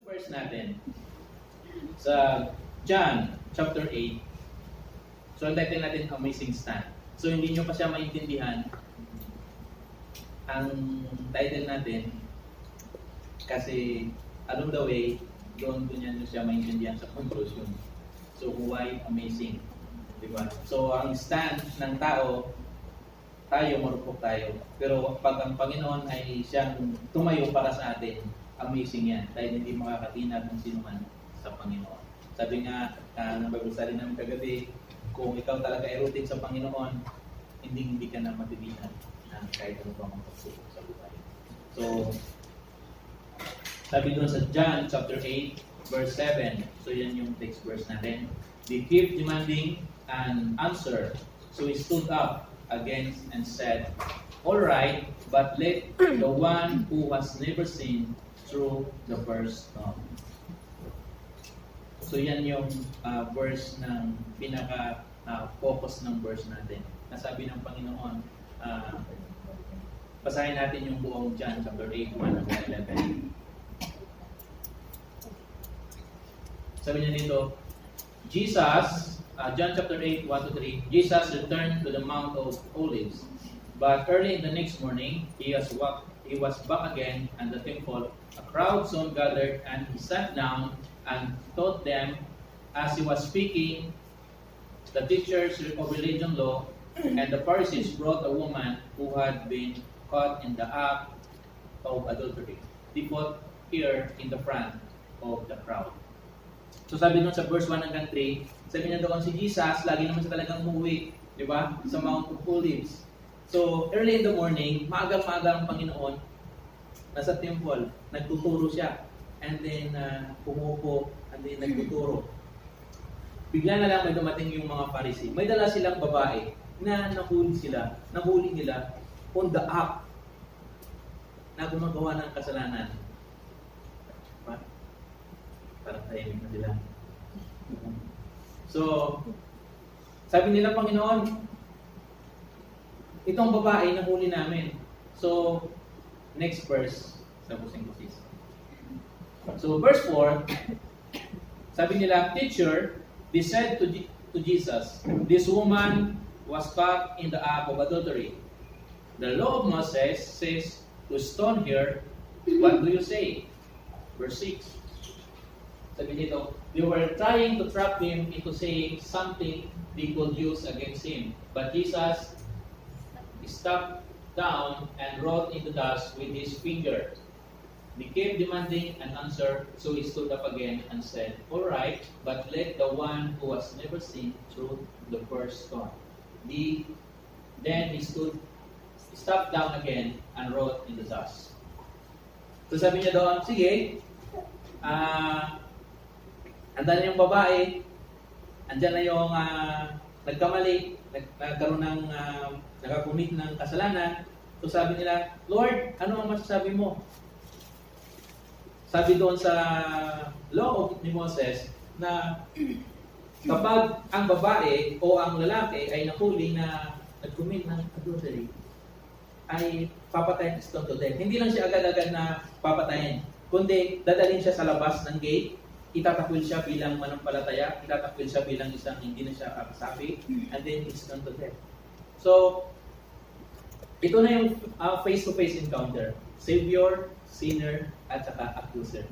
Verse natin sa John chapter 8. So, ang title natin, Amazing Stand. So, hindi nyo pa siya maintindihan ang title natin kasi along the way, doon nyo siya maintindihan sa conclusion. So, why amazing? Diba? So, ang stand ng tao, tayo, marupok tayo. Pero pag ang Panginoon ay siyang tumayo para sa atin, amazing yan. Dahil hindi makakatinag ng sino man sa Panginoon. Sabi nga, ng Bible study namin kagabi, kung ikaw talaga ay rooted sa Panginoon, hindi ka na matibihan ng kahit ano pang pagsubok sa buhay. So, sabi doon sa John chapter 8, verse 7. So, yan yung text verse natin. They keep demanding an answer. So, he stood up against and said, "All right, but let the one who has never sinned through the first stone." So, yan yung verse ng pinaka-focus ng verse natin. Nasabi ng Panginoon, basahin natin yung buong John chapter 8, 1 hanggang 11. Sabi niya dito, Jesus, John chapter 8, 1 to 3, Jesus returned to the Mount of Olives. But early in the next morning, he was back again at the temple. A crowd soon gathered, and he sat down and taught them. As he was speaking, the teachers of religion law and the Pharisees brought a woman who had been caught in the act of adultery. They put her in the front of the crowd. So sabi nun sa verse 1 hanggang 3, sabi niya doon si Jesus, lagi naman siya talagang umuwi, di ba? Sa Mount of Olives. So early in the morning, maaga-maaga ang Panginoon, nasa temple, nagtuturo siya. And then pumupo, and then nagtuturo. Bigla na lang may dumating yung mga Pharisee. May dala silang babae na nahuli nila on the act na gumagawa ng kasalanan. Parang tahimik na sila. So, sabi nila, Panginoon, itong babae nahuli namin. So, next verse, sabusing ko sis. So, verse 4, sabi nila, "Teacher," they said to Jesus, "This woman was caught in the act of adultery. The law of Moses says to stone her. What do you say?" Verse 6. Sabi dito, they were trying to trap him into saying something they could use against him. But Jesus stepped down and wrote in the dust with his finger. They kept demanding an answer, so he stood up again and said, "All right, but let the one who has never sinned throw the first stone." Then he stepped down again and wrote in the dust. So sabi niya doon, sige, andan na yung babae, andyan na yung nagkamali, nagkaroon ng nakakumit ng kasalanan. So sabi nila, "Lord, ano ang masasabi mo?" Sabi doon sa law ni Moses na kapag ang babae o ang lalaki ay nahuli na nag-commit ng adultery, ay papatayin stone to death. Hindi lang siya agad-agad na papatayin, kundi dadalhin siya sa labas ng gate, itatakwil siya bilang manampalataya, itatakwil siya bilang isang hindi na siya kasapi, and then it's done to death. So, ito na yung face-to-face encounter. Savior, sinner, at saka accuser.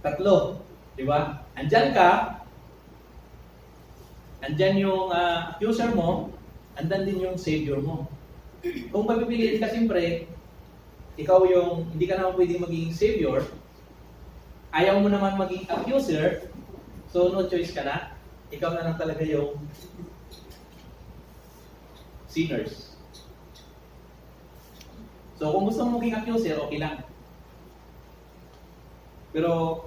Tatlo. Di ba? Andyan ka, andyan yung accuser mo, andyan din yung savior mo. Kung papipiliin ka siyempre, ikaw yung, hindi ka naman pwedeng maging savior, ayaw mo naman maging accuser, so no choice ka na. Ikaw na lang talaga yung sinners. So kung gusto mo maging accuser, okay lang. Pero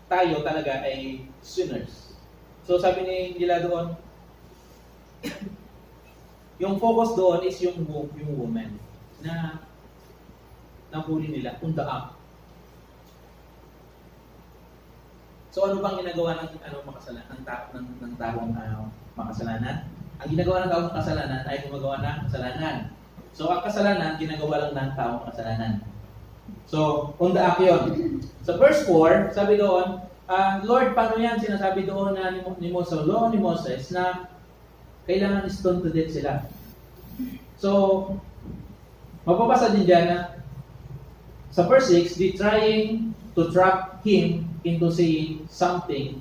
tayo talaga ay sinners. So sabi nila doon, yung focus doon is yung woman na nahuli nila on the act. So ano bang ginagawa ng makasalanan ng taong makasalanan? Ang ginagawa ng taong makasalanan ay gumagawa ng kasalanan. So ang kasalanan ginagawa lang ng taong makasalanan. So, on the act yun. Sa verse 4, sabi doon, Lord, paano yan? Sinasabi doon na ni Moses, sa law ni Moses, na kailangan stone to death sila. So, mapapasa din dyan na sa verse 6, they trying to trap him into saying something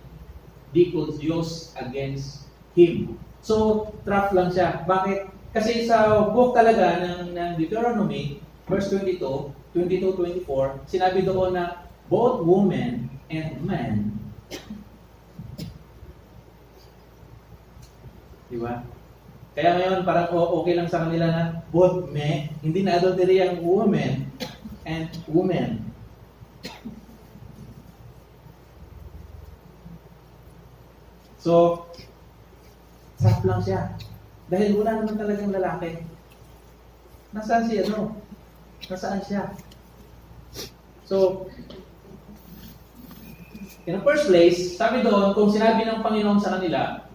they could use against him. So, trap lang siya. Bakit? Kasi sa book talaga ng Deuteronomy, verse 22, 24, sinabi doon na both women and men. Di ba? Kaya ngayon parang okay lang sa kanila na both men, hindi na adultery ang women and women. So, trap lang siya. Dahil wala naman talagang lalaki. Nasaan siya, no? Nasaan siya? So, in the first place, sabi doon, kung sinabi ng Panginoon sa kanila,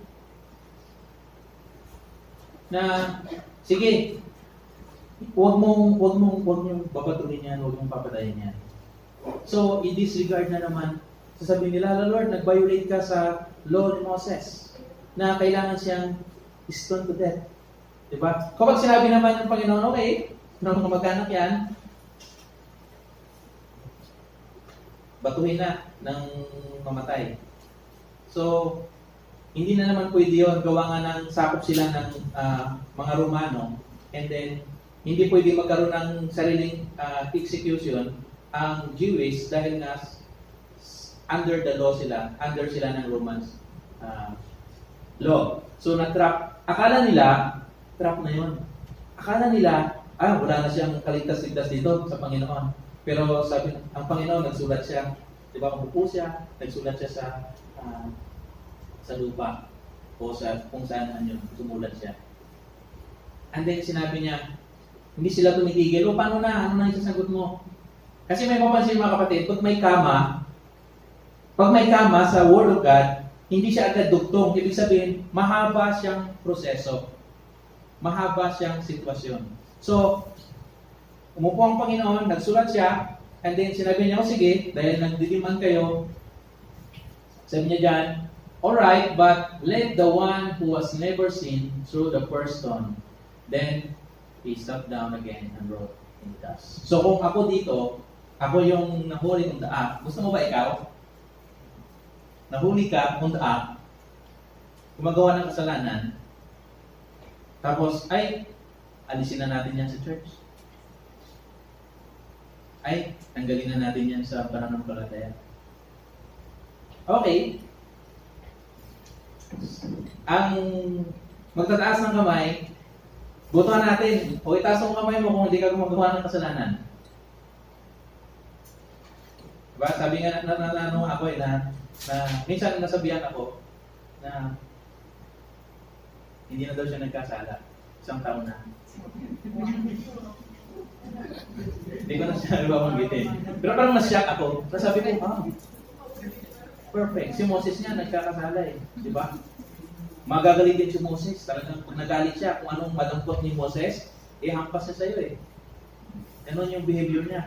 na, sige, huwag mong babatuhin yan, huwag mong papatayin yan. So, i-disregard na naman. Sasabihin nila, Lord, nag-violate ka sa law ni Moses, na kailangan siyang stone to death. Diba? Kapag sinabi naman ng Panginoon, okay, ng mga mag-anak yan, batuhin na ng mamatay. So, hindi na naman pwede yun. Gawa nga ng sakop sila ng mga Romano. And then, hindi pwede magkaroon ng sariling execution ang Jewish dahil nga under the law sila, under sila ng Romans law. So, na-trap. Akala nila, trap na yun. Akala nila, wala na siyang kaligtas-ligtas dito sa Panginoon. Pero sabi, ang Panginoon, nagsulat siya. Di ba, umupo siya, nagsulat siya sa lupa. O sa kung saan sumulat siya. And then, sinabi niya, hindi sila tumitigil. Paano na? Ano na isasagot mo? Kasi may mapansin mga kapatid, pag may kama sa Word of God, hindi siya agad dugtong. Ibig sabihin, mahaba siyang proseso. Mahaba siyang sitwasyon. So, umupo ang Panginoon, nagsulat siya, and then sinabi niya, sige, dahil nagdidiman kayo, sabi niya dyan, alright, but let the one who has never sinned throw the first stone. Then, he sat down again and wrote in the dust. So, kung ako dito, ako yung nahuli ng daak, gusto mo ba ikaw? Nahuli ka kung daak, gumagawa ng kasalanan, tapos, alisin na natin yan sa church. Tanggalin na natin yan sa pananampalataya. Okay. Ang magtataas ng kamay, butuhan natin. O itaas ang kamay mo kung hindi ka gumagawa ng kasalanan. Diba? Sabi nga ako na minsan nasabihan ako na hindi na daw siya nagkasala. Isang taon na. Hindi ko na siya banggitin. Pero parang mas-shock ako. Nasabi ko, perfect. Si Moses nga nagkakasala di ba? Magagalitin si Moses. Talagang pag nagalit siya, kung anong madampot ni Moses, hampas siya sa'yo Ganon yung behavior niya.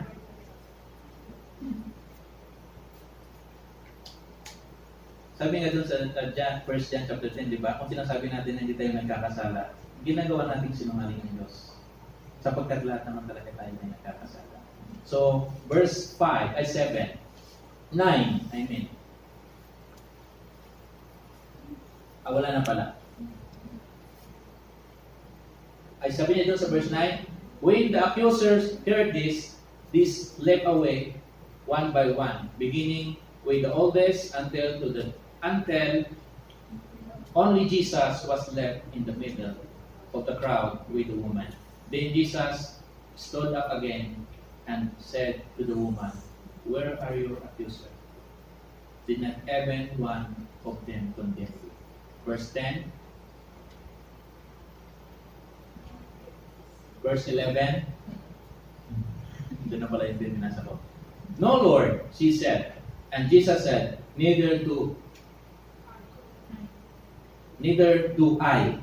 Sabi nga dun sa 1 John chapter 10, di ba? Kung sinasabi natin na hindi tayo nagkakasala, ginagawa natin sinungaling ng Diyos. Sapagkat lahat naman talaga tayo na nagkakasala. So, verse 7, 9, wala na pala. Sabi niya doon sa verse 9, when the accusers heard this leapt away one by one, beginning with the oldest until only Jesus was left in the middle of the crowd with the woman. Then Jesus stood up again and said to the woman, where are your accusers? Did not even one of them condemn you? Verse 10. Verse 11. Doon na pala yung binasa ko. No, Lord, she said. And Jesus said, neither do I.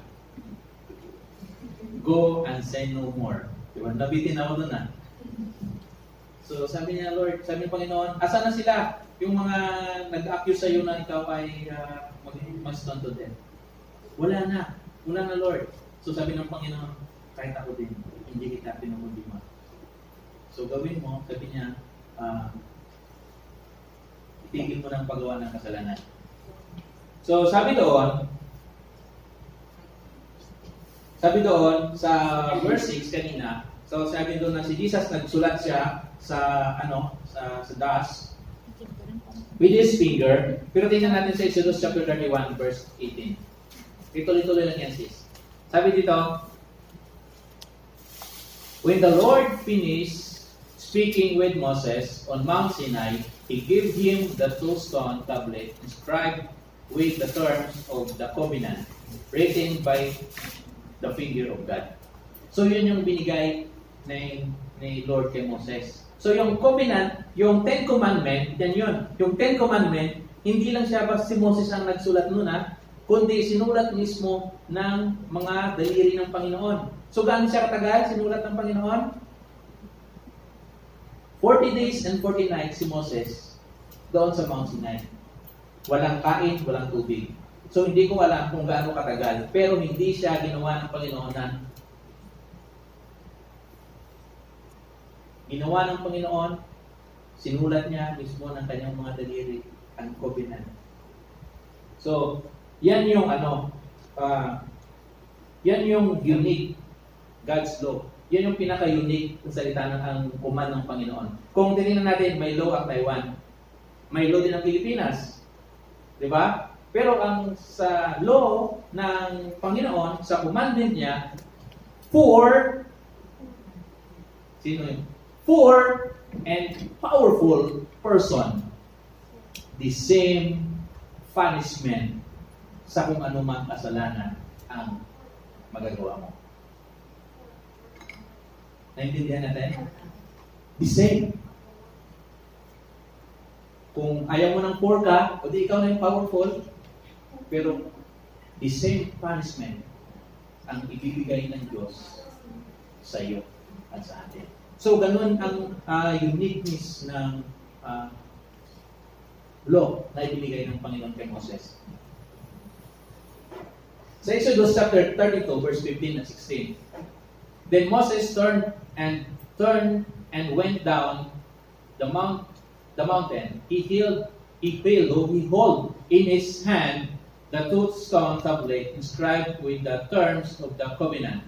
Go and say no more. Diba? Nabitin ako doon So sabi niya, Lord, sabi ng Panginoon, asa na sila? Yung mga nag-accuse sa iyo na ikaw ay mag-stone to death. Wala na. Wala na, Lord. So sabi ng Panginoon, kahit ako din, hindi kita pinamundima. So gawin mo, sabi niya, itigil mo ng paggawa ng kasalanan. So sabi doon sa verse 6 kanina, so sabi doon na si Jesus nagsulat siya sa sa dust with his finger. Pero tingnan natin sa Exodus chapter 31 verse 18. Tuloy-tuloy lang yan, sis. Sabi dito, when the Lord finished speaking with Moses on Mount Sinai, he gave him the two-stone tablet inscribed with the terms of the covenant written by the finger of God. So yun yung binigay ni Lord kay Moses. So yung covenant, yung Ten Commandment, yan yun. Yung Ten Commandment, hindi lang siya basta si Moses ang nagsulat nun kundi sinulat mismo ng mga daliri ng Panginoon. So gaano siya katagal sinulat ng Panginoon? 40 days and 40 nights si Moses doon sa Mount Sinai. Walang kain, walang tubig. So hindi ko alam kung gaano katagal, pero hindi siya ginawa ng Panginoon na ginawa ng Panginoon, sinulat niya mismo ng kanyang mga daliri ang covenant. So, yan yung yan yung unique God's law. Yan yung pinaka-unique ng salita ng ang command ng Panginoon. Kung tinignan natin, may law ang Taiwan. May law din ang Pilipinas. 'Di ba? Pero ang sa law ng Panginoon, sa commandment niya, for and powerful person, the same punishment sa kung anumang kasalanan ang magagawa mo. Naintindihan natin? The same. Kung ayaw mo ng poor ka, o di ikaw na yung powerful, pero the same punishment ang ibibigay ng Diyos sa iyo at sa atin. So, ganun ang uniqueness ng law na ibinigay ng Panginoon kay Moses. Sa Exodus chapter 32, verse 15 and 16. Then Moses turned and went down the mountain. He held in his hand the two-stone tablet inscribed with the terms of the covenant.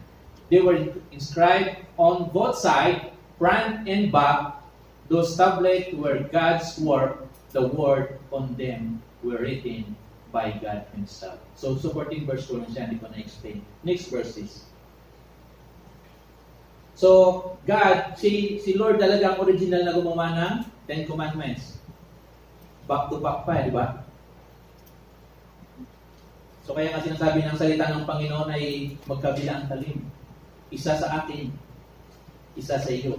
They were inscribed on both sides, front and back. Those tablets were God's work. The word on them were written by God Himself. So, supporting verse ko lang siya, hindi ko na-explain. Next verse is. So, God, si Lord talaga ang original na gumawa ng Ten Commandments. Back to back pa, di ba? So, kaya nga sinasabi ng salita ng Panginoon ay magkabila ang talim. Isa sa atin, isa sa iyo.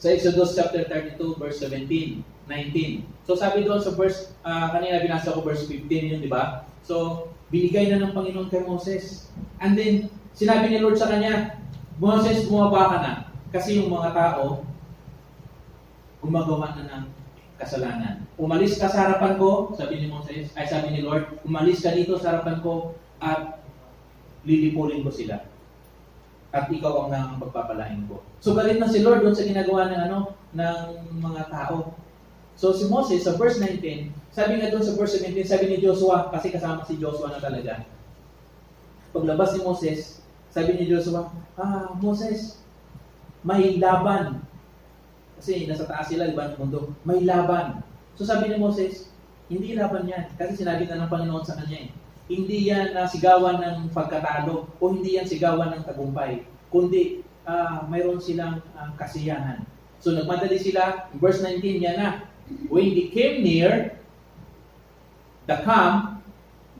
Sa Exodus chapter 32, verse 17, 19. So sabi doon sa verse, kanina binasa ko verse 15 yun, di ba? So, binigay na ng Panginoon kay Moses. And then, sinabi ni Lord sa kanya, Moses, bumaba ka na. Kasi yung mga tao, gumagawa na ng kasalanan. Umalis ka sa harapan ko, sabi ni Moses, sabi ni Lord, umalis ka dito sa harapan ko at lilipulin ko sila. At ikaw ang pagpapalain ko. So galit na si Lord doon sa ginagawa ng mga tao. So si Moses sa verse 19, sabi nga doon sa verse 17, sabi ni Joshua, kasi kasama si Joshua na talaga. Paglabas ni Moses, sabi ni Joshua, Moses, may laban. Kasi nasa taas sila, di ba, ng mundo. May laban. So sabi ni Moses, hindi laban yan. Kasi sinabi na ng Panginoon sa kanya Hindi yan sigawan ng pagkatalo o hindi yan sigawan ng tagumpay. Kundi mayroon silang kasiyahan. So nagmadali sila, verse 19 yan na. When they came near the camp,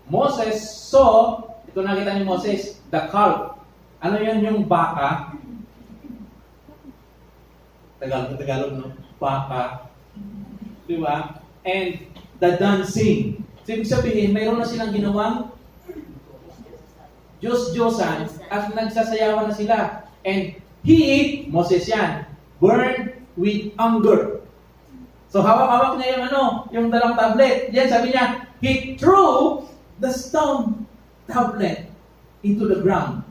Moses saw, ito nakita ni Moses, the calf. Ano yan yung baka? Tagalog, no? Baka. Diba? And the dancing. So, ibig sabihin, mayroon na silang ginawang Diyos-Diyosan at nagsasayawan na sila. And he, Moses yan, burned with anger. So hawak-hawak niya yung dalang tablet. Yan sabi niya, he threw the stone tablet into the ground.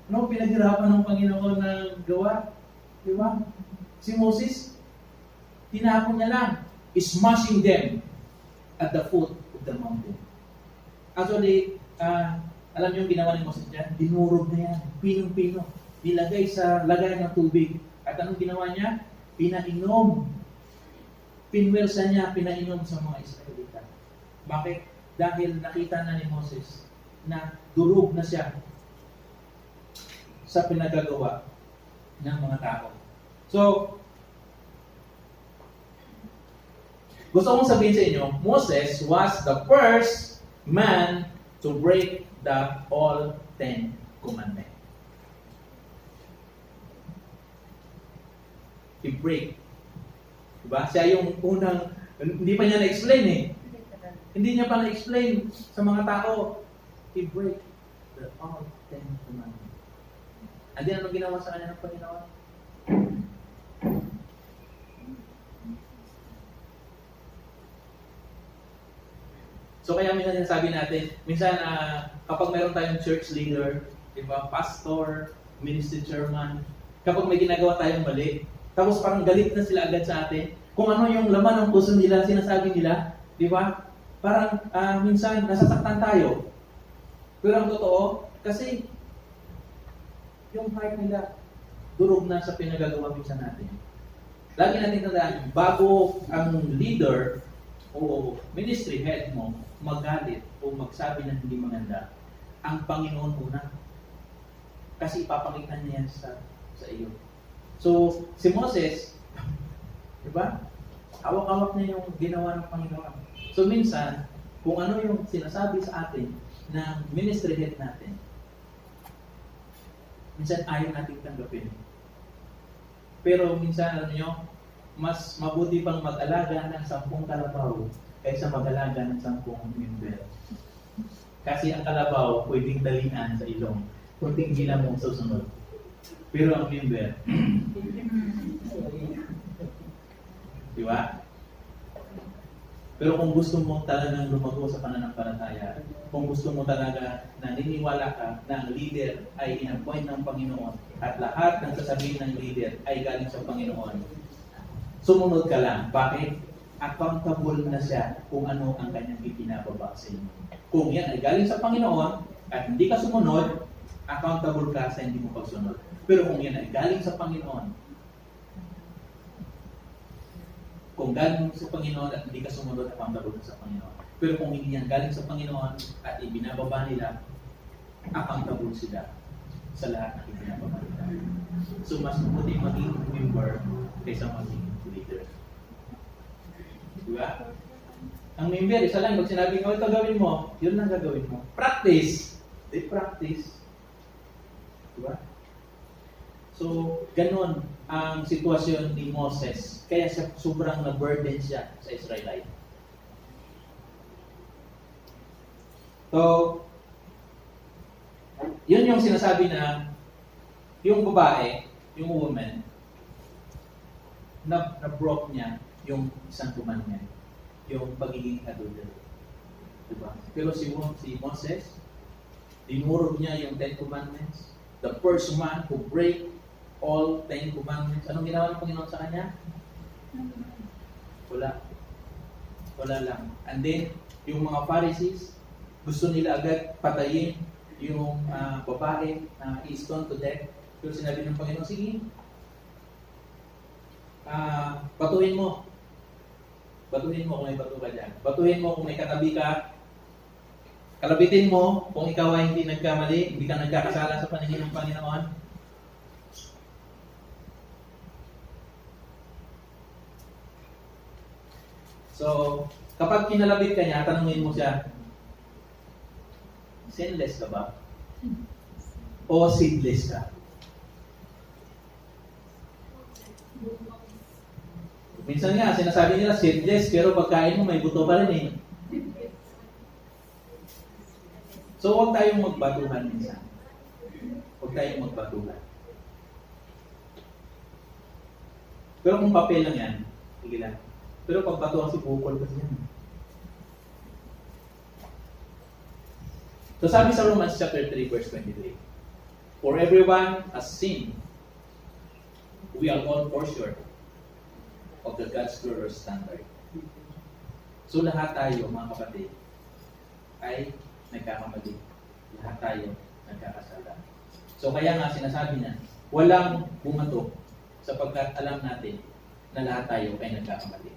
Ano pinaghirapan ng Panginoon na gawa? Di ba? Si Moses, tinapon niya lang, smashing them at the foot of the mountain. Actually, alam niyo yung ginawa ni Moses dyan? Dinurog na yan, pinong-pino. Nilagay sa lagayan ng tubig. At anong ginawa niya? Pinainom. Pinwelsa niya, pinainom sa mga Israelita. Bakit? Dahil nakita na ni Moses na durog na siya sa pinagagawa ng mga tao. So, gusto kong sabihin sa inyo, Moses was the first man to break the all 10 commandments. He break. Diba? Siya yung unang, hindi pa niya na-explain eh. Hindi niya pa na-explain sa mga tao. He break the all 10 commandments. And then, anong ginawa sa kanya ng Panginoon? So kaya minsan sinasabi natin, minsan kapag mayroon tayong church leader, diba, pastor, ministry chairman, kapag may ginagawa tayong mali, tapos parang galit na sila agad sa atin, kung ano yung laman ng puso nila, sinasabi nila, di ba? Parang minsan nasasaktan tayo. Pero ang totoo, kasi yung heart nila, durog na sa pinagagawa minsan natin. Lagi natin tandaan, bago ang leader o ministry head mo magalit o magsabi ng hindi maganda, ang Panginoon una. Kasi ipapakita niya sa iyo. So, si Moses, di ba? Hawak-hawak niya yung ginawa ng Panginoon. So, minsan, kung ano yung sinasabi sa atin ng ministry head natin, minsan ayaw natin tanggapin. Pero minsan, alam niyo, mas mabuti pang mag-alaga ng 10 kalabaw kaysa mag-alaga ng 10 member. Kasi ang kalabaw pwedeng dalian sa ilong. Kunting gila mong susunod. Pero ang member, di ba? Pero kung gusto mo talagang lumago sa pananampalataya, kung gusto mo talaga naniniwala ka na ang leader ay in-appoint ng Panginoon at lahat ng sasabihin ng leader ay galing sa Panginoon, sumunod ka lang. Bakit? Accountable na siya kung ano ang kanyang ipinababa sa inyo. Kung yan ay galing sa Panginoon at hindi ka sumunod, accountable ka sa hindi mo pagsunod. Pero kung yan ay galing sa Panginoon, kung galing sa Panginoon at hindi ka sumunod, accountable ka sa Panginoon. Pero kung hindi yan galing sa Panginoon at ibinababa nila, accountable sila sa lahat ng ibinababa nila. So mas mabuti maging member kaysa maging leader. Diba? Ang member, isa lang, pag sinabi ko, ito gawin mo, yun lang gagawin mo. Practice. They practice. Diba? So, ganun ang sitwasyon ni Moses. Kaya siya sobrang na-burden siya sa Israelite. So, yun yung sinasabi na yung babae, yung woman, na-broke niya yung isang commandment, yung pagiging adultery. Diba? Pero si Moses, dinurog niya yung 10 commandments. The first man who break all 10 commandments. Anong ginawa ng Panginoon sa kanya? Wala. Wala lang. And then, yung mga Pharisees, gusto nila agad patayin yung babae na i-stone to death. Pero sinabi ng Panginoon, sige, batuhin mo. Batuhin mo kung may bato ka dyan. Batuhin mo kung may katabi ka. Kalabitin mo kung ikaw ay hindi nagkamali, hindi ka nagkakasala sa paningin ng Panginoon. So, kapag kinalabit ka niya, tanungin mo siya, sinless ka ba? O seedless ka? Minsan nga, sinasabi nila seedless, pero pagkain mo may buto pa rin eh. So, huwag tayong magbatuhan minsan. Huwag tayong magbatuhan. Pero kung papel lang yan, sige lang. Pero pag batuhan si bukol kasi yan. So, sabi sa Romans chapter 3, verse 23, for everyone has sinned. We are all for short of the God's glorious standard. So, lahat tayo, mga kapatid, ay nagkakamali. Lahat tayo nagkakasala. So kaya nga sinasabi niya, walang bumato sapagkat alam natin na lahat tayo ay nagkakamali.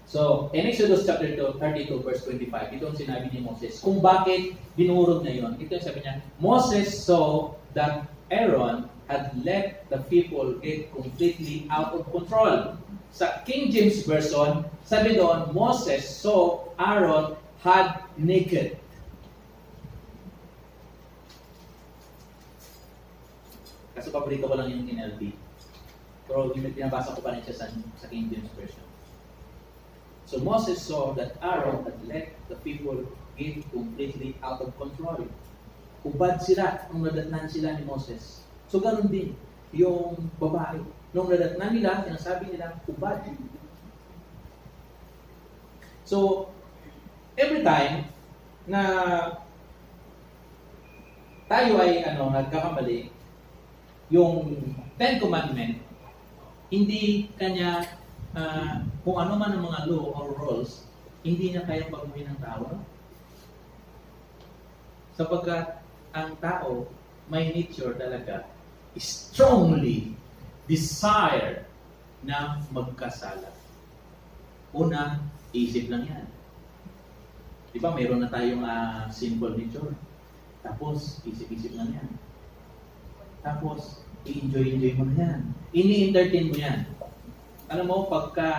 So, in Exodus chapter 32 verse 25, ito ang sinabi ni Moses, kung bakit dinurog na yun. Ito yung sabi niya, Moses saw that Aaron had let the people get completely out of control. Sa King James Version, sabi doon, Moses saw Aaron had naked. Kasi paborito ko lang yung NLT. Pero binabasa ko pa rin siya sa King James Version. So Moses saw that Aaron had let the people get completely out of control. Ubad sila nung nadatnan sila ni Moses. So ganun din yung babae. Nung nadatnan nila, sinasabi nila, ubad. So, every time na tayo ay nagkakamali, yung Ten Commandment, hindi kanya, kung ano man ang mga law or rules, hindi niya kayang baguhin ng tao. Sapagkat ang tao may nature talaga strongly desire na magkasala. Una, isip lang yan. Di ba, mayroon na tayong sinful nature. Tapos, isip-isip lang yan. Tapos, i-enjoy mo na yan. Ini-entertain mo yan. Alam mo, pagka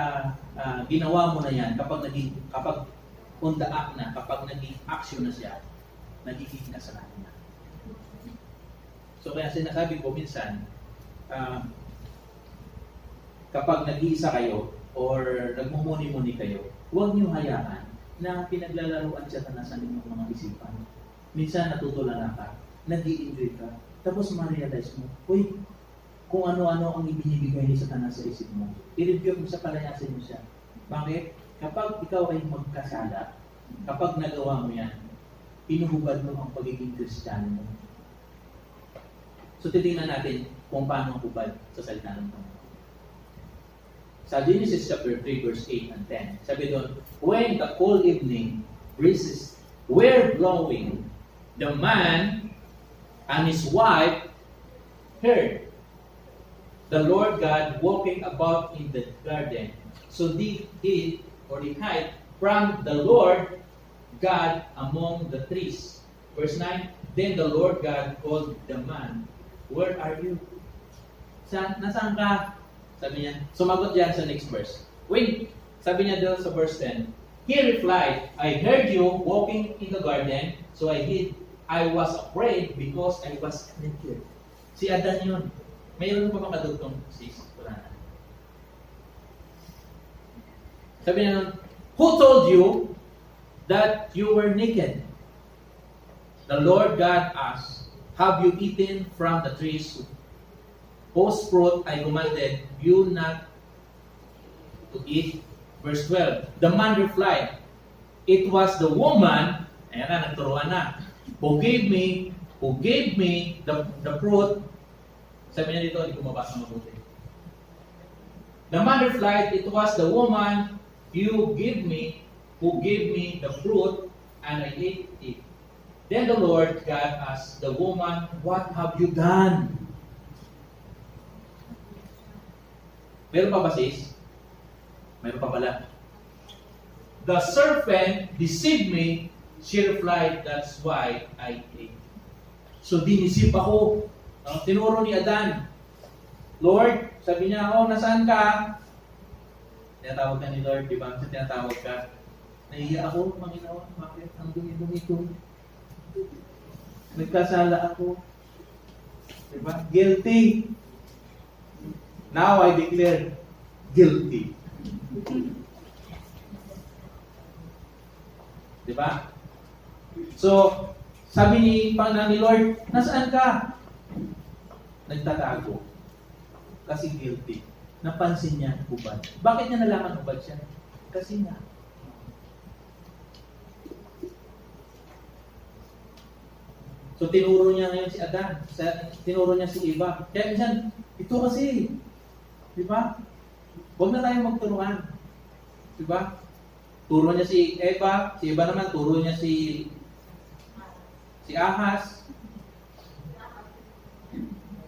ginawa mo na yan, kapag on the act na, kapag naging action na siya, nagiging kasalanan na. So, kaya sinasabi ko minsan, kapag nag-iisa kayo, or nagmumuni-muni kayo, huwag niyo hayaan na pinaglalaruan siya sa inyong mga isipan. Minsan natutulala ka, nag-i-enjoy ka, tapos ma-realize mo, uy, kung ano-ano ang ibinibigay ni Satanas sa isip mo, i-review mo sa palayasin mo siya. Bakit? Kapag ikaw ay magkasala, kapag nagawa mo yan, inuhubad mo ang pagiging Kristiyano mo. So titingnan natin kung paano ang hubad sa salita ng Panginoon. Sa Genesis chapter 3 verse 8 and 10, sabi doon, when the cold evening breezes were blowing, the man and his wife heard the Lord God walking about in the garden. So they hid from the Lord God among the trees. Verse 9, then the Lord God called the man, where are you? Nasaan ka? Sabi niya, sumagot yan sa next verse. When, sabi niya doon sa verse 10, he replied, I heard you walking in the garden, so I hid. I was afraid because I was naked. Si Adan yun. Mayroon pa bang kadugtong sis? Wala na. Sabi niya nun, who told you that you were naked? The Lord God asked, have you eaten from the trees whose fruit I commanded you not to eat? Verse 12, the man replied, it was the woman, ayan na, nagturuan na, who gave me the fruit. Sabi niya dito, hindi ko mabasa mabuti. The man replied, it was the woman who gave me the fruit, and I ate it. Then the Lord God asked the woman, what have you done? Meron pa ba sis? Meron pa pala. The serpent deceived me, she replied, that's why I ate. So dinisip ako. Tinuro ni Adan. Lord, sabi niya, nasaan ka? Tinatawag ka ni Lord, di ba? Tinatawag ka. Nahiya ako, Panginoon, bakit? Ang dumi-dumi ko. Nagkasala ako. Diba? Guilty. Now I declare guilty. Diba? So, sabi ni Lord, nasaan ka? Nagtatago. Kasi guilty. Napansin niya hubad. Bakit niya nalaman hubad siya? Kasi nga. So, tinuro niya ngayon si Adan. Tinuro niya si Eva. Kaya minsan, ito kasi. Di ba? Huwag na tayong magturuan. Di ba? Turo niya si Eva naman, turo niya si Ahaz.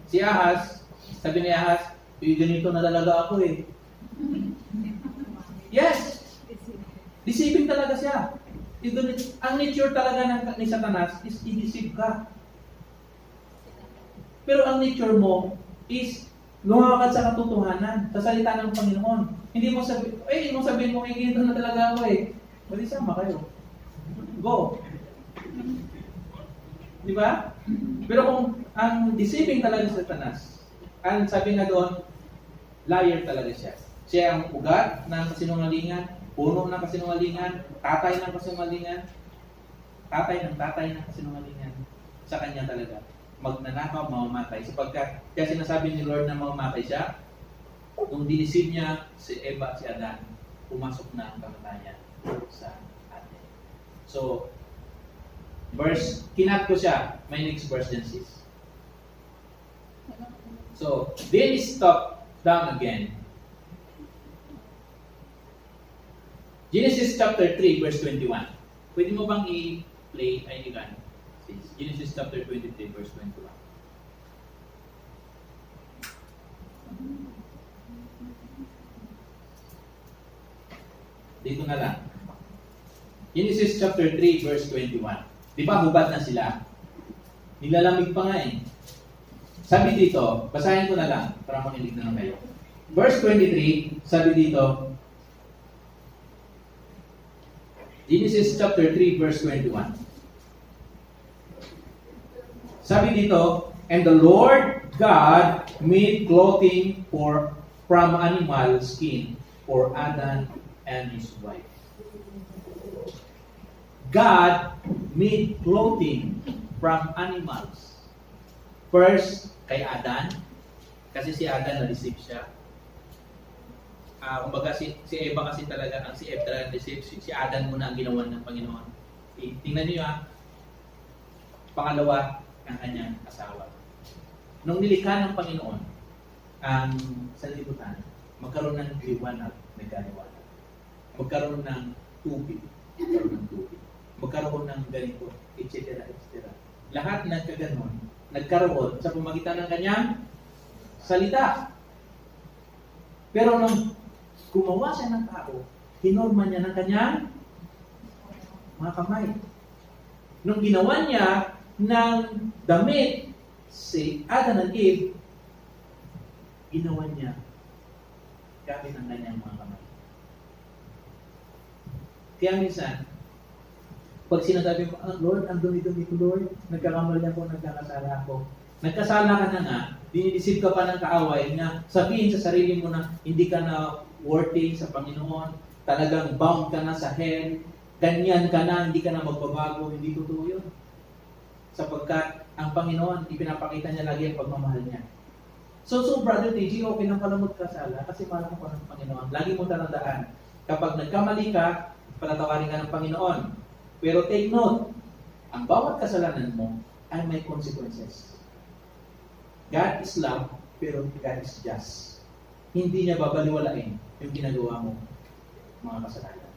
Si Ahaz, sabi ni Ahaz, ganito na talaga ako eh. Yes! Deceiving talaga siya. Ang nature talaga ni Satanas is i-deceive ka. Pero ang nature mo is lumakad sa katotohanan, sa salita ng Panginoon. Hindi mo sabihin mo, ganito na talaga ako eh. Bali sama kayo. Go. Di ba? Pero kung ang deceiving talaga sa Satanas, ang sabi nga doon, liar talaga siya. Siya ang ugat ng kasinungalingan, puno ng kasinungalingan, tatay ng kasinungalingan, tatay ng kasinungalingan. Sa kanya talaga. Magnanakaw, mamamatay. Sapagkat, kaya sinasabi ni Lord na mamamatay siya, nung dinisip niya si Eva, si Adan, pumasok na ang kamatayan sa atin. So, kinat ko siya. My next verse then sis. So, then stop down again. Genesis chapter 3 verse 21. Pwede mo bang i-play ay ikan? Genesis chapter 23 verse 21. Dito na lang. Genesis chapter 3 verse 21. Di ba hubad na sila? Nilalamig pa nga eh. Sabi dito, basahin ko na lang para makinig na lang kayo. Verse 23, sabi dito, Genesis chapter 3 verse 21. Sabi dito, and the Lord God made clothing from animal skin for Adam and his wife. God made clothing from animals. First, kay Adan, kasi si Adan na-deceive siya. Kumbaga si Eva kasi talaga, si Eva talaga na-deceive. Si Adan muna ang ginawa ng Panginoon. Tingnan niyo Pangalawa, ang kanyang asawa. Nung nilikha ng Panginoon ang sanlibutan, magkaroon ng liwanag, nagkaliwanag. Magkaroon ng tubig, magkaroon ng ganito, etc. etc. Lahat ng kaganon, nagkaroon sa pamagitan ng kanyang salita. Pero nung gumawa siya ng tao, hinorma niya ng kanyang mga kamay. Nung ginawa niya ng damit si Adam and Eve, ginawa niya gamit ang kanyang mga kamay. Kaya minsan, pag sinasabi mo, Lord, ang dumi-dumi ko, Lord, nagkakamali ako, nagkakasala ako. Nagkasala ka na nga, dinidisip ka pa ng kaaway na sabihin sa sarili mo na hindi ka na worthy sa Panginoon, talagang bound ka na sa hell, ganyan ka na, hindi ka na magbabago, hindi totoo yun. Sapagkat ang Panginoon, ipinapakita niya lagi ang pagmamahal niya. So Brother TG, okay nang palamot ka sala kasi mahal mo pa ng Panginoon. Lagi mo tandaan, kapag nagkamali ka, palatawarin ka ng Panginoon. Pero take note, ang bawat kasalanan mo ay may consequences. God is love, pero God is just. Hindi niya babaliwalain yung ginagawa mo, mga kasalanan.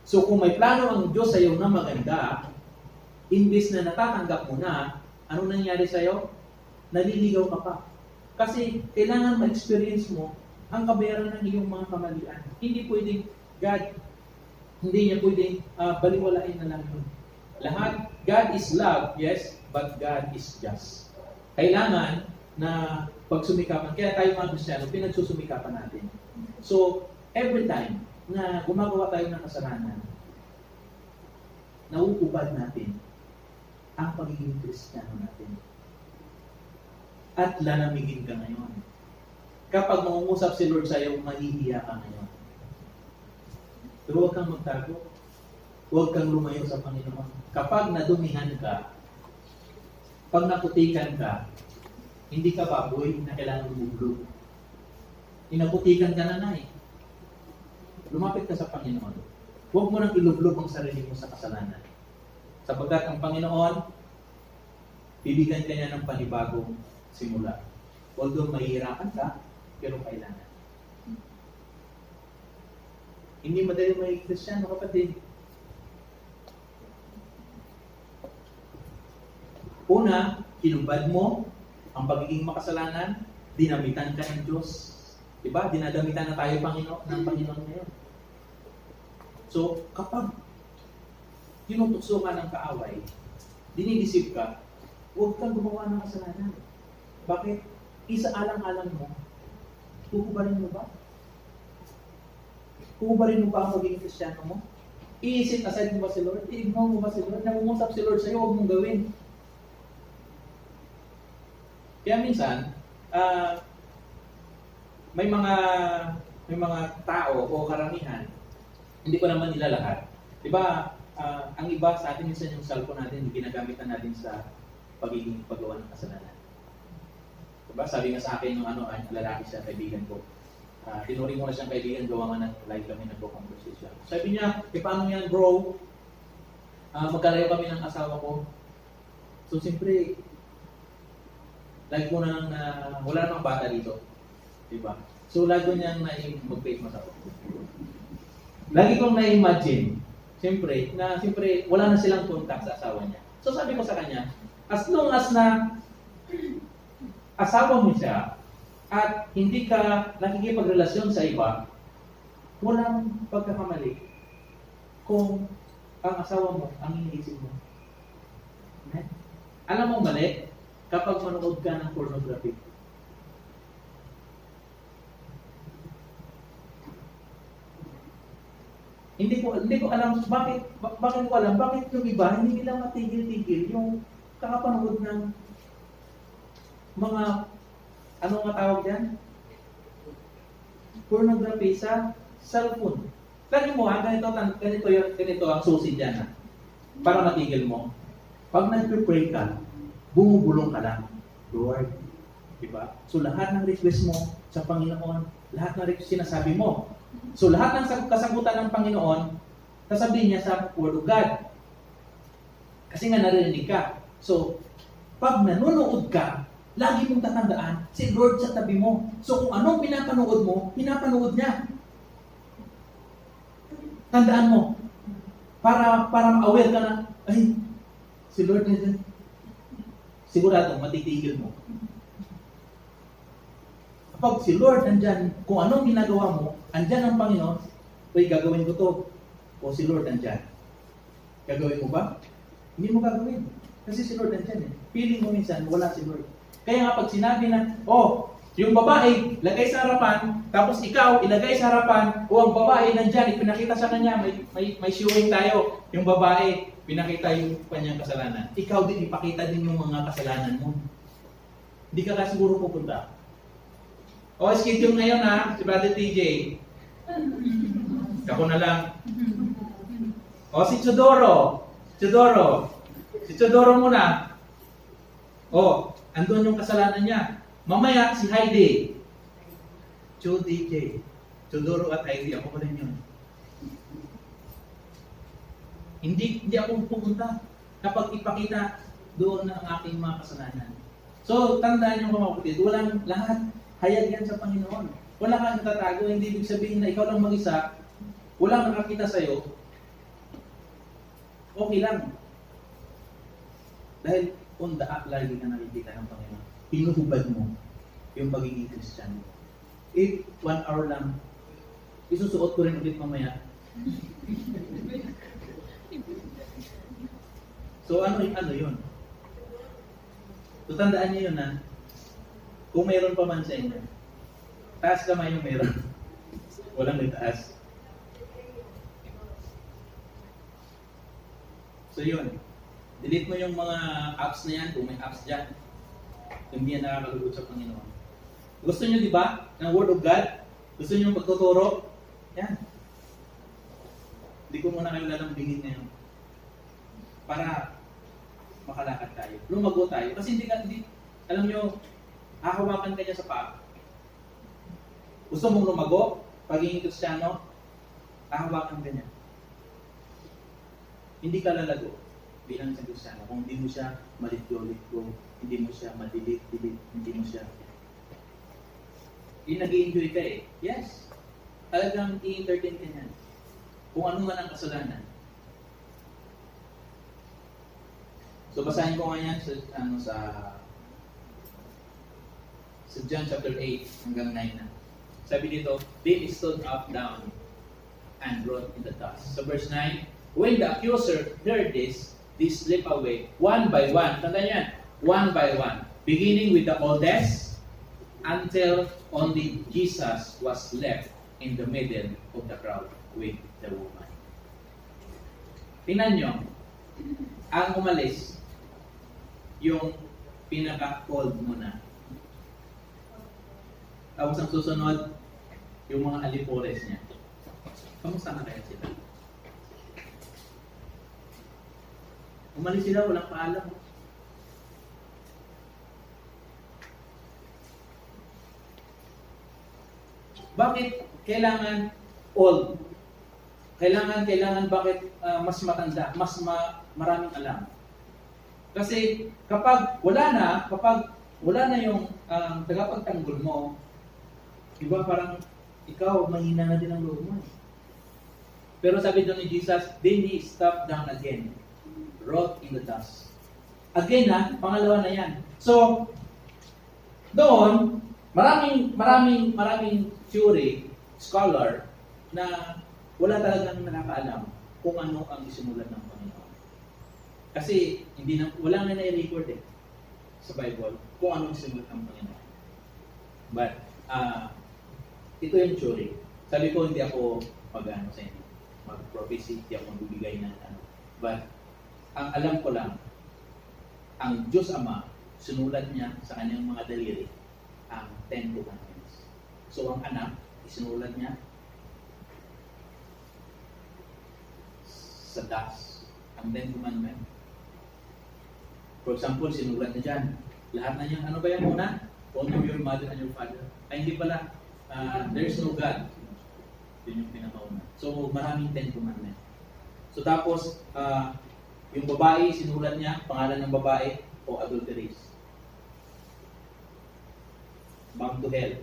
So kung may plano ang Diyos sa iyo na maganda, imbis na natatanggap mo na, ano nangyari sa iyo? Naliligaw ka pa. Kasi kailangan ma-experience mo ang kabayaran ng iyong mga kamalian. Hindi pwedeng hindi niya pwedeng baliwalain na lang yun. Lahat, God is love, yes, but God is just. Kailangan na pagsumikapan, kaya tayo mga Kristiyano, pinagsusumikapan natin. So, every time na gumagawa tayo ng kasalanan, nauubad natin ang pagiging Kristiyano natin. At lalamigin ka ngayon. Kapag mangungusap si Lord sa iyo, mahihiya ka ngayon. Pero huwag kang magtago. huwag kang lumayo sa Panginoon. Kapag nadumihan ka, pag naputikan ka, hindi ka baboy na kailangan lumublog. Inaputikan ka na eh. Lumapit ka sa Panginoon. Huwag mo nang ilublob ang sarili mo sa kasalanan. Sapagkat ang Panginoon, bibigyan ka niya ng panibagong simula. Although mahihirapan ka, pero kailangan. Hindi madali maging Kristiyano, kapatid. Una, kinubad mo ang pagiging makasalanan, dinamitan ka ng Diyos. Diba? Dinadamitan na tayo ng Panginoon ngayon. So, kapag tinutukso ka ng kaaway, dinidisip ka, huwag kang gumawa ng kasalanan. Bakit? Isa-alang-alang mo, kukubarin mo ba? Kukubarin mo ba ang magiging Kristiyano mo? I-set aside mo ba si Lord? I-ignore mo ba si Lord? Nangungusap si Lord sa'yo, huwag mong gawin. Kaya minsan, may mga tao o karamihan, hindi ko naman nila lahat. Diba, ang iba sa atin minsan yung cellphone natin, ginagamitan natin sa paggawa ng kasalanan. Diba, sabi nga sa akin yung lalaki siya, kaibigan ko. Tinuring mo na siyang kaibigan, gawa nga ng live kami nagko-conversation. Sabi niya, paano yan bro? Magkalayo kami ng asawa ko. So siyempre, like mo na wala namang bata dito. Diba? So lagi niyang mag-face mask ako. Lagi kong na-imagine, siyempre, wala na silang contact sa asawa niya. So sabi ko sa kanya, as long as na asawa mo siya, at hindi ka nakikipagrelasyon sa iba, walang pagkakamali kung ang asawa mo ang iniisip mo. Okay? Alam mo mali kapag manood ka ng pornography. Hindi ko alam bakit yung iba hindi nila matigil-tigil yung kakapanood ng mga ano nga tawag yan? Pornography sa cellphone. Lagi mo ganito ang susi dyan para matigil mo. Pag nag-pray ka, bumubulong ka lang. Lord. Diba? So lahat ng request mo sa Panginoon, lahat ng request sinasabi mo. So lahat ng kasagutan ng Panginoon, sasabihin niya sa Word of God. Kasi nga narinig ka. So, pag nanonood ka, lagi mong tatandaan, si Lord sa tabi mo. So kung anong pinapanood mo, pinapanood niya. Tandaan mo. Para aware ka na, ay, si Lord na dyan. Sigurado, matitigil mo. Kapag si Lord nandyan, kung anong ginagawa mo, andyan ang Panginoon, gagawin ko to. O si Lord nandyan. Gagawin mo ba? Hindi mo gagawin. Kasi si Lord nandyan. Feeling mo minsan, wala si Lord. Kaya nga pag sinabi na, yung babae, lagay sa harapan, tapos ikaw, ilagay sa harapan, ang babae nandyan, ipinakita sa kanya, may showing tayo. Yung babae, pinakita yung kanyang kasalanan. Ikaw din, ipakita din yung mga kasalanan mo. Hindi ka siguro pupunta. Schedule ngayon si Brother TJ. Ako na lang. Si Chodoro. Si Chodoro muna. Andun yung kasalanan niya. Mamaya, si Heidi. DJ. Chodoro at Heidi. Ako pa rin yun. Hindi ako pupunta kapag ipakita doon ang aking mga kasalanan. So, tandaan niyo mga kapatid, walang lahat. Hayag yan sa Panginoon. Wala kang tatago, hindi ibig sabihin na ikaw lang mag-isa, walang nakakita sa'yo, okay lang. Dahil on the act, lagi na nakikita ng Panginoon. Pinuhubad mo yung pagiging Kristiyano. If 1 hour lang, isusuot ko rin ulit mamaya. So ano yun? So tandaan niyo yun kung mayroon pa man sa inyo, taas kamay yung mayroon. Walang itaas. So yun. Delete mo yung mga apps na yan, kung may apps dyan. Hindi yan nakakalugod sa Panginoon. Gusto nyo, di ba, ng Word of God? Gusto nyo magtuturo? Yan. Hindi ko muna kayo lalambingin ngayon. Para makalakad tayo. Lumago tayo. Kasi hindi, alam nyo, hahawakan ka niya sa paa. Gusto mong lumago? Pagiging Kristiyano, hahawakan ka niya. Hindi ka lalago bilang isang Kristiyano kung hindi mo siya malit-go, hindi mo siya madilit-dilit, hindi mo siya nag-i-enjoy ka eh. Yes. Talagang i-entertain ka niyan. Kung ano man ang kasalanan. So basahin ko nga yan sa John chapter 8 hanggang 9 na. Sabi dito, they stood up, down, and wrote in the dust. So verse 9, when the accuser heard this, they slipped away one by one. Tanda yan, one by one. Beginning with the oldest, until only Jesus was left in the middle of the crowd with the woman. Tingnan nyo, ang umalis, yung pinaka-cold muna. Tapos ang susunod, yung mga alipores niya. Kamusta na kaya sila? Umalis sila, walang paalam. Bakit kailangan old? Kailangan bakit mas matanda, maraming alam? Kasi kapag wala na yung tagapagtanggol mo, diba parang ikaw, mahina na din ang loob mo. Pero sabi doon ni Jesus, then he stepped down again, wrote in the dust. Again pangalawa na yan. So, doon, maraming theory, scholar, na wala talagang nakakaalam kung ano ang isinulat ng Panginoon. Kasi wala na i-record sa Bible kung ano ang isinulat ng Panginoon. But, ito yung theory. Sabi ko, hindi ako sa inyo. Mag-prophecy, hindi ako magbibigay ng But, ang alam ko lang, ang Diyos Ama, sinulat niya sa kanyang mga daliri ang 10 Commandments. So, ang anak, isinulat niya sa dust ang 10 Commandments. For example, sinulat niya dyan. Lahat na niya, ano ba yan muna? Honor your mother and your father. Ay, hindi pala. There's no God. Yun yung pinakauna. So, maraming 10 Commandments. So, tapos, yung babae, sinulat niya, pangalan ng babae, o adulteries. Bound to hell.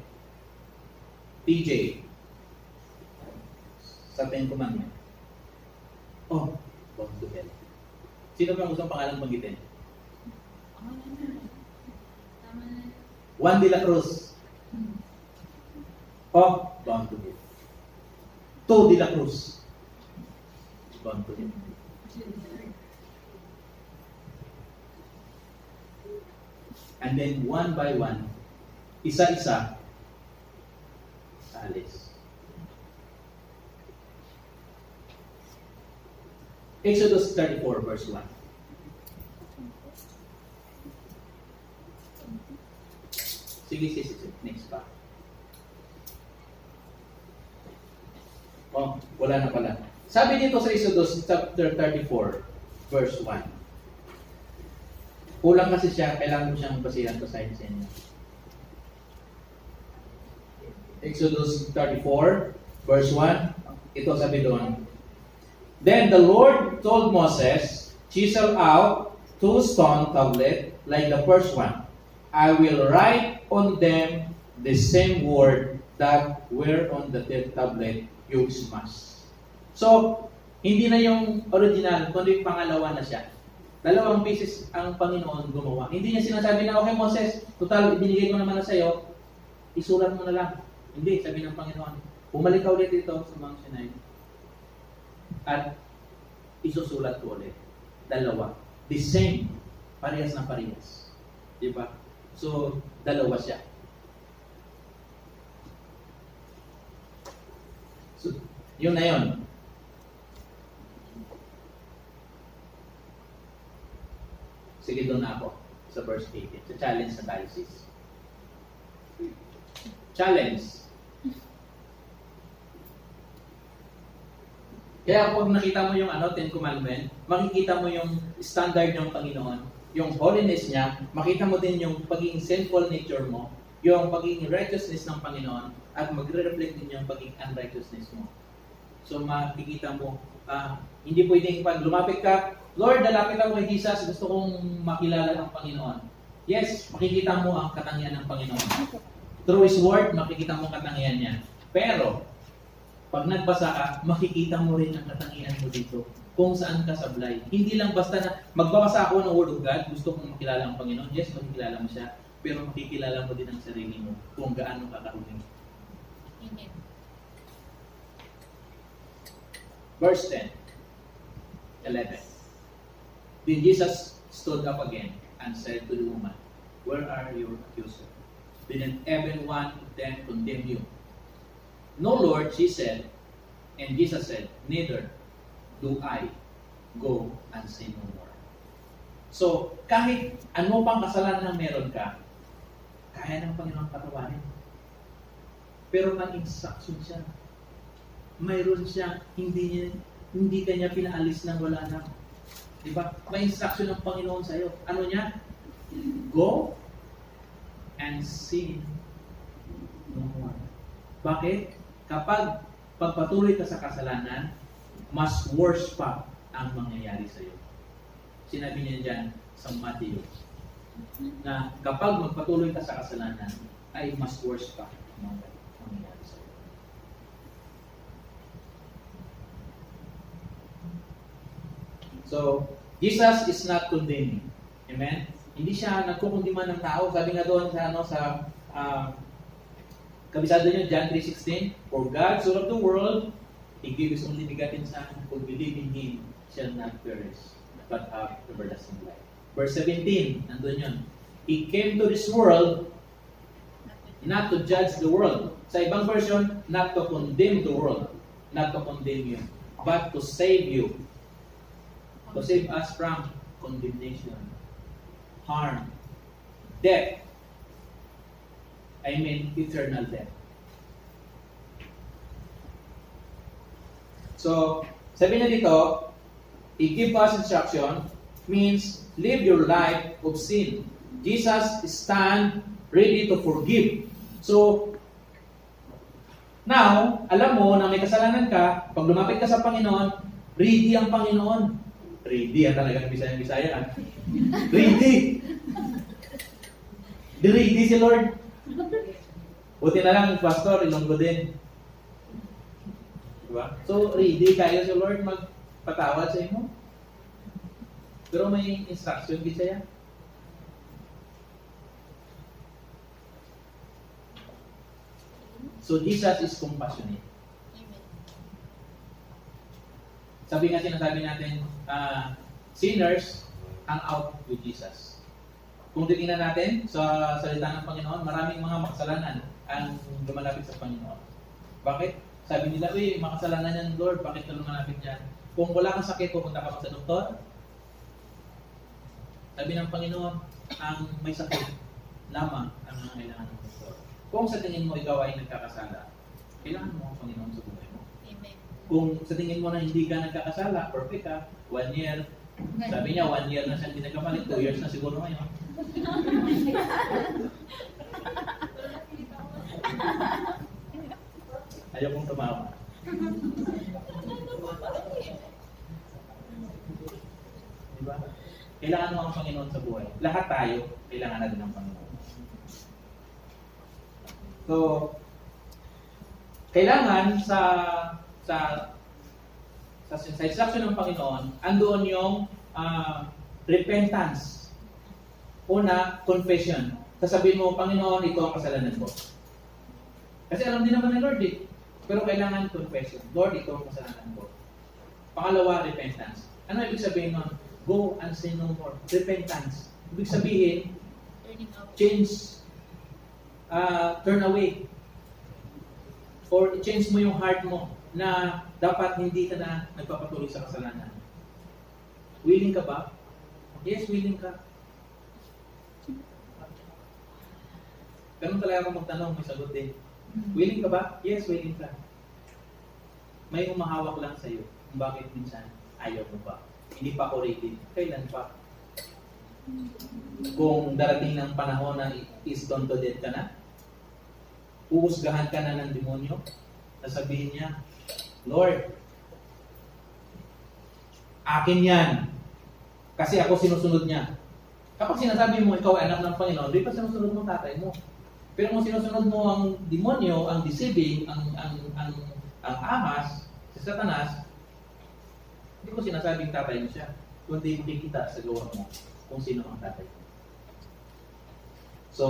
TJ. Sa 10 Commandments. Oh, bound to hell. Sino ba ang gustong pangalan banggitin? Juan de la Cruz. Oh, bound to hell. 2 de la Cruz. Bound to hell. And then one by one, isa-isa, alis. Exodus 34 verse 1. Sige. Next pa. Oh, wala na pala. Sabi dito sa Exodus chapter 34 verse 1. Kulang kasi siya, kailangan mo siyang basihan sa science niya. Exodus 34 verse 1. Ito sabi doon. Then the Lord told Moses, chisel out 2 stone tablets like the first one. I will write on them the same word that were on the third tablet you smashed. So, hindi na yung original, kundi pangalawa na siya. 2 beses ang Panginoon gumawa. Hindi niya sinasabi na, okay Moses, total, ibinigay ko naman na sa'yo, isulat mo na lang. Hindi, sabi ng Panginoon, bumalik ka ulit dito sa Mount Sinai at isusulat ko ulit. 2. The same. Parehas na parehas. Diba? So, 2 siya. So, yun na yun. Sige, doon na ako sa verse 18. Sa challenge sa diocese. Challenge. Kaya pag nakita mo yung Ten Commandment, makikita mo yung standard ng Panginoon, yung holiness niya, makita mo din yung pagiging sinful nature mo, yung pagiging righteousness ng Panginoon, at magre-reflect din yung pagiging unrighteousness mo. So makikita mo, hindi pwedeng pag lumapit ka, Lord, lalapit ako kay Jesus, gusto kong makilala ang Panginoon. Yes, makikita mo ang katangian ng Panginoon. Through His Word, makikita mo ang katangian niya. Pero, pag nagbasa ka, makikita mo rin ang katangian mo dito kung saan ka sablay. Hindi lang basta na magbabasa ako ng Word of God, gusto kong makilala ang Panginoon. Yes, makikilala mo siya, pero makikilala mo din ang sarili mo kung gaano ka kahuli. Amen. Verse 10, 11. Then Jesus stood up again and said to the woman, "Where are your accusers? Didn't even one of them condemn you?" "No, Lord," she said. And Jesus said, "Neither do I. Go and sin no more." So, kahit ano pang kasalanan na meron ka, kaya ng Panginoon patawarin. Pero mag-instruction siya. Mayroon siya, hindi ka niya pinaalis ng wala na. Diba? May instruction ng Panginoon sa iyo. Ano niya? Go and sin no more. Bakit? Kapag pagpatuloy ka sa kasalanan, mas worse pa ang mangyayari sa iyo. Sinabi niya dyan sa Matthew na kapag magpatuloy ka sa kasalanan, ay mas worse pa ang mangyayari sa iyo. So, Jesus is not condemning. Amen? Hindi siya nagkukundima ng tao. Sabi nga doon sa kabisado niyo, John 3:16, "For God so loved the world, He gave His only begotten Son, who believe in Him shall not perish, but have everlasting life." Verse 17, nandun yun. "He came to this world not to judge the world." Sa ibang version, not to condemn the world. Not to condemn you, but to save you. To save us from condemnation, harm, death. I mean, eternal death. So, sabi na dito, i-give us instruction means live your life of sin. Jesus stand ready to forgive. So, now, alam mo na may kasalanan ka, pag lumapit ka sa Panginoon, ready ang Panginoon. Ready, talaga ng Bisaya. Ready! Ready si Lord. Buti na lang, Pastor, Ilonggo din. Diba? So, ready kayo si Lord magpatawad sa inyo. Pero may instruction Bisaya. So, Jesus is compassionate. Sabi nga sinasabi natin, sinners hang out with Jesus. Kung titingnan natin sa salita ng Panginoon, maraming mga makasalanan ang lumalapit sa Panginoon. Bakit? Sabi nila, makasalanan yan, Lord, bakit ka lumalapit yan? Kung wala kang sakit, pupunta ka pa sa doktor? Sabi ng Panginoon, ang may sakit lamang ang mga kailangan ng doktor. Kung sa tingin mo ikaw ay nagkakasala, kailangan mo ang Panginoon sa buhay mo. Amen. Kung sa tingin mo na hindi ka nagkakasala, perfect ka, 1 year. Sabi niya, 1 year na siya hindi nagkapalit, 2 years na siguro ngayon. Ayaw kong tumawa. Diba? Kailangan mo ang Panginoon sa buhay. Lahat tayo, kailangan natin ng Panginoon. So, kailangan sa instruction ng Panginoon, andoon yung repentance. Una, confession. Sasabihin mo, Panginoon, ito ang kasalanan ko. Kasi alam din naman ni Lord eh. Pero kailangan confession. Lord, ito ang kasalanan ko. Pangalawa, repentance. Ano ibig sabihin nun? Go and sin no more. Repentance. Ibig sabihin, change, turn away. Or change mo yung heart mo na dapat hindi ka na nagpapatuloy sa kasalanan. Willing ka ba? Yes, willing ka. Ganun talaga ako magtanong, may sagot din. Willing ka ba? Yes, willing ka. May umahawak lang sa iyo. Bakit minsan ayaw mo pa? Hindi pa ako ready. Kailan pa? Kung darating ng panahon na is-done to death ka na, uusgahan ka na ng demonyo, sasabihin niya, Lord, akin yan. Kasi ako sinusunod niya. Kapag sinasabi mo, ikaw ay anak ng Panginoon, di pa sinusunod mo tatay mo. Pero kung sinusunod mo ang demonyo, ang deceiving, ang ahas, si Satanas, hindi ko sinasabing tatay mo siya. Kundi makikita sa gawa mo kung sino ang tatay mo. So,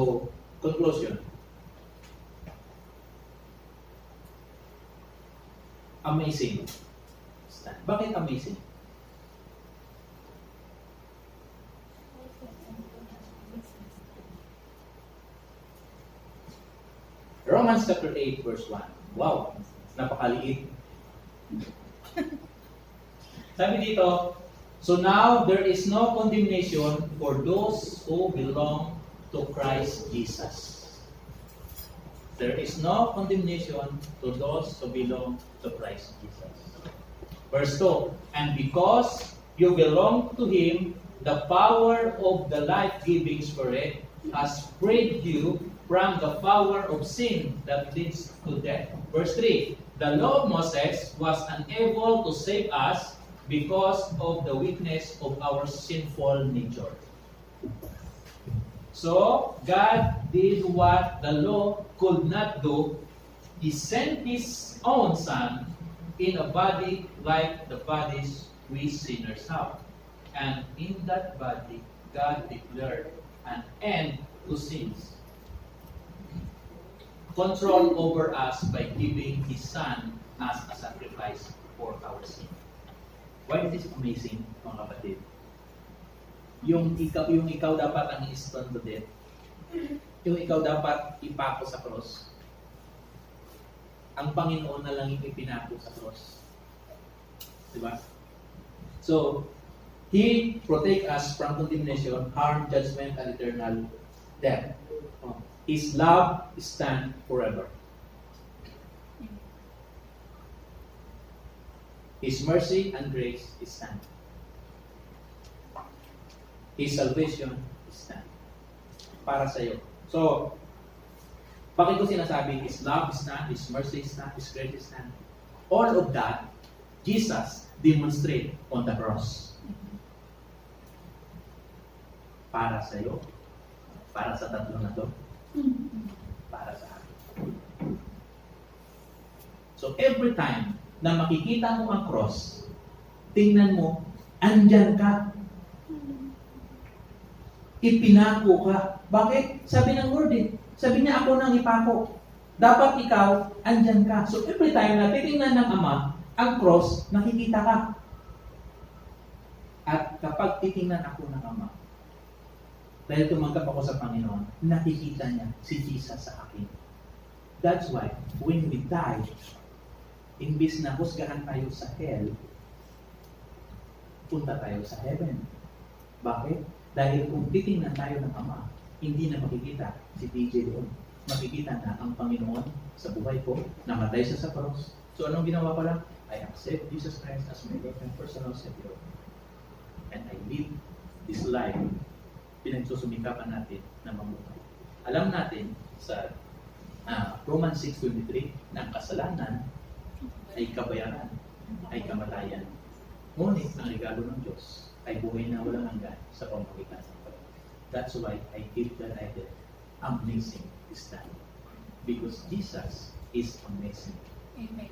conclusion. Amazing. Bakit amazing? Romans chapter 8 verse 1. Wow, napakaliit. Sabi dito, so now there is no condemnation for those who belong to Christ Jesus. There is no condemnation to those who belong to Christ Jesus. Verse 2, and because you belong to Him, the power of the life-giving Spirit has freed you from the power of sin that leads to death. Verse 3, the law of Moses was unable to save us because of the weakness of our sinful nature. So, God did what the law could not do. He sent His own Son in a body like the bodies we sinners have. And in that body, God declared an end to sins. Control over us by giving His Son as a sacrifice for our sin. Why is this amazing, mga kapatid? Yung ikaw dapat ang i-stone to death. Yung ikaw dapat ipako sa cross. Ang Panginoon na lang yung ipinako sa cross. Diba? So, He protect us from condemnation, harm, judgment, and eternal death. His love stand forever. His mercy and grace stand. His salvation stand. Para sa iyo. So, bakit ko sinasabi, His love stand, His mercy stand, His grace stand? All of that, Jesus demonstrate on the cross. Para sa iyo, para sa tatlo na to, para sa akin. So every time na makikita mo ang cross, tingnan mo, andyan ka. Ipinako ka. Bakit? Sabi ng Lord Sabi niya, ako nang ipako. Dapat ikaw, andyan ka. So every time na titingnan ng Ama ang cross, nakikita ka. At kapag titingnan ako ng Ama, dahil tumanggap ako sa Panginoon, nakikita niya si Jesus sa akin. That's why, when we die, imbis na husgahan tayo sa hell, punta tayo sa heaven. Bakit? Dahil kung titingnan tayo ng Ama, hindi na makikita si TJ doon. Makikita na ang Panginoon sa buhay ko, namatay siya sa cross. So anong ginawa ko lang? I accept Jesus Christ as my Lord and personal Savior. And I live this life pinagsusumikapan natin na mamuhay. Alam natin sa Romans 6:23 na ang kasalanan ay kabayaran, ay kamatayan. Ngunit ang regalo ng Diyos ay buhay na walang hanggan sa pamamagitan ng Panginoon. That's why I give the title, Amazing is That. Because Jesus is amazing. Amen.